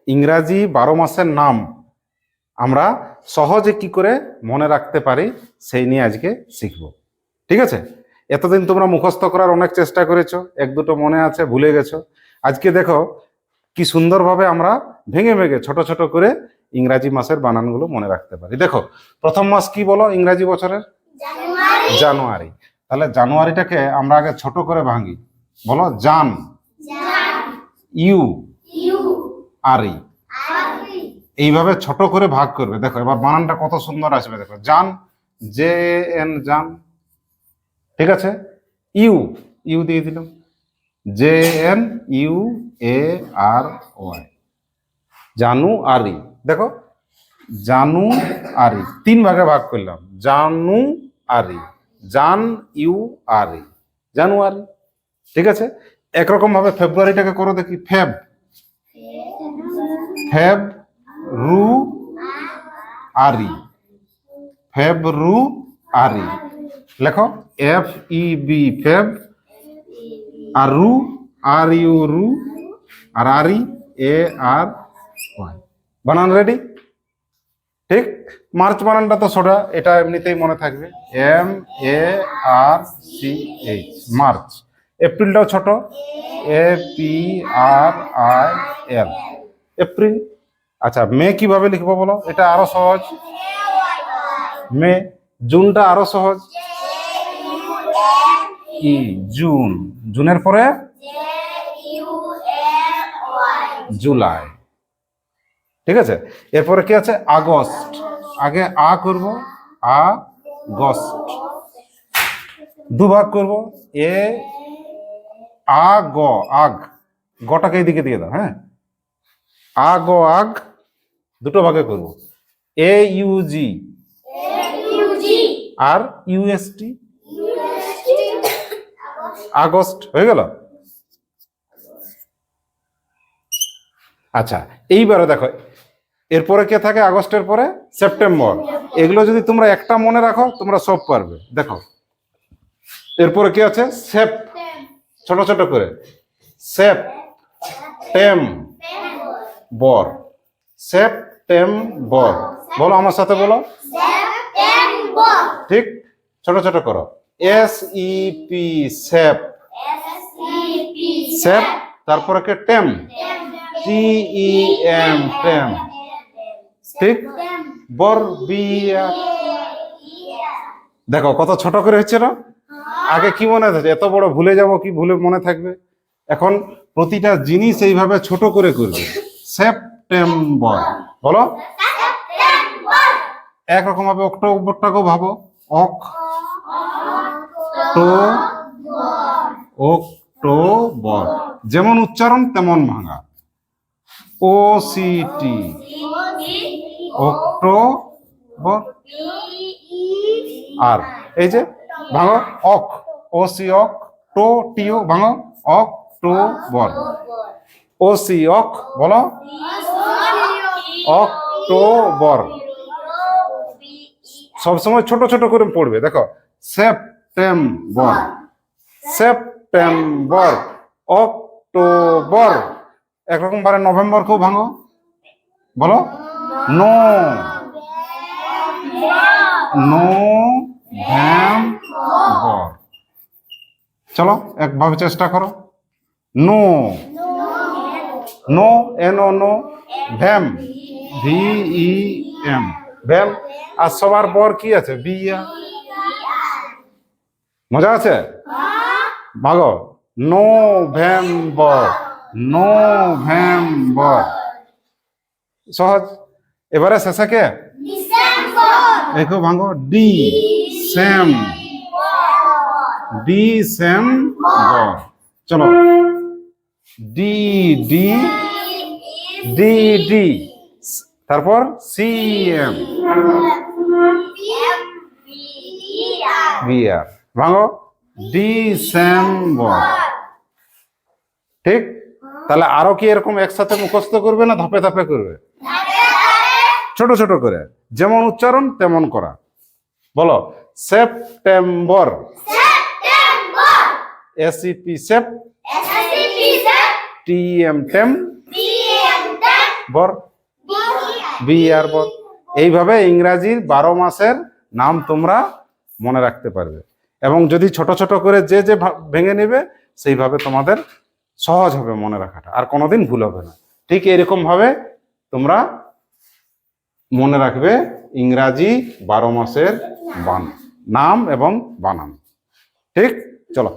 ইংরাজি 12 মাসের নাম আমরা সহজে কি করে মনে রাখতে পারি সেই নিয়ে আজকে শিখব। ঠিক আছে? এতদিন তোমরা মুখস্থ করার অনেক চেষ্টা করেছো, এক দুটো মনে আছে, ভুলে গেছো। আজকে দেখো কি সুন্দরভাবে আমরা ভেঙে ভেঙে ছোট ছোট করে ইংরাজি মাসের বানানগুলো মনে রাখতে পারি। দেখো, প্রথম মাস কি বলো ইংরাজি বছরের? জানুয়ারি। তাহলে জানুয়ারিটাকে আমরা আগে ছোট করে ভাঙি। বলো জান, ইউ, আরি। এইভাবে ছোট করে ভাগ করবে। দেখো এবার বানানটা কত সুন্দর আসবে। দেখো জান, জে এন জান। ঠিক আছে? ইউ, ইউ দিয়ে দিলাম, J N U A R Y, জানুয়ারি। দেখো জানুয়ারি 3 ভাগে ভাগ করলাম, জানুয়ারি, জান ইউ আরি, জানুয়ারি। ঠিক আছে? একরকম ভাবে ফেব্রুয়ারিটাকে করো দেখি, ফেব, ফেব রু আরি, ফেব্রু আরি। লেখো F E B, Feb, R রু, আর ইউ রু, আর আরি, এ আর ওয়াই। বানান রেডি? ঠিক। মার্চ বানানটা তো সোজা, এটা এমনিতেই মনে থাকবে, M A R C H, March. এপ্রিলটাও ছোট, A P R I L, April. আচ্ছা মে কিভাবে লিখবো বলো? এটা আরো সহজ, মে। জুনটা আরো সহজ, ই, জুন। জুনের পরে জুলাই। ঠিক আছে? এরপরে কি আছে? আগস্ট। আগে আ করব, আগস্ট। দুভাগ করব, এ আ গ, আগ। গটাকে এইদিকে দিয়ে দাও, হ্যাঁ। আ গ আগ, দুটো ভাগে করব, এ ইউ জি আর ইউএসটি, আগস্ট হয়ে গেল। আচ্ছা এইবারে দেখো, এরপরে কে থাকে? আগস্টের পরে সেপ্টেম্বর। এগুলো যদি তোমরা একটা মনে রাখো তোমরা সব পারবে। দেখো এরপরে কি আছে? সেপ, ছোট ছোট করে, সেপ টেম বর, সেপ্টেম্বর। বলো আমার সাথে, বলো ঠিক, ছোট ছোট করো, S E P, shape, shape. তারপরে কে? টেম, টি ই এম, টেম। ঠিক। বর, বিয়া। দেখো কত ছোট করে হচ্ছে না? আগে কি মনে থাকে? এত বড় ভুলে যাব, কি ভুলে মনে থাকবে? এখন প্রতিটা জিনিস এইভাবে ছোট করে করবে। সেপ্টেম্বর, বলো। একরকম ভাবে অক্টোবরটাকেও ভাবো, অক্টোবর। যেমন উচ্চারণ তেমন ভাঙা, ও সি টি, অক্টোবর। আর এই যে ভাঙো, অক, ও সি অক, টো টিও ভাঙো, অক্টোবর। ও সি অক, বলো অক্টোবর। সবসময় ছোট ছোট করে পড়বে। দেখো সেপ্টেম্বর, সেপ্টেম্বর, অক্টোবর। একরকম ভাবে নভেম্বরকেও ভাঙো, বলো নো, নভেম্বর। চলো একভাবে চেষ্টা করো, no, no, N O no, ভ্যাম, ভি ই এম, ভ্যাম। আর সবার বর কি আছে? বিয়া। মজা আছে? ভাগো, নভেম্বর, নভেম্বর। সহজ। এবারে শেষে কে? দেখো ভাঙো, ডি, সেম, ডিসেম্বর। চলো ডি, ডি, ডি, ডি। তারপর সি এম, বিয়ার। ভাঙো, ডিসেম্বর। ঠিক। তাহলে আরো কি এরকম একসাথে মুখস্থ করবে না ধাপে ধাপে করবে? ছোট ছোট করে, যেমন উচ্চারণ তেমন করা। বলো সেপ্টেম্বর, এসিপি সেপ, টিএম টেম, বর, বিয়ার বর। এইভাবে ইংরাজির 12 মাসের নাম তোমরা মনে রাখতে পারবে, এবং যদি ছোট ছোট করে যে যে ভেঙে নেবে সেইভাবে তোমাদের সহজ হবে মনে রাখাটা, আর কোনোদিন ভুল হবে না। ঠিক এরকম ভাবে তোমরা মনে রাখবে ইংরাজি 12 মাসের নাম এবং বানান। ঠিক, চলো।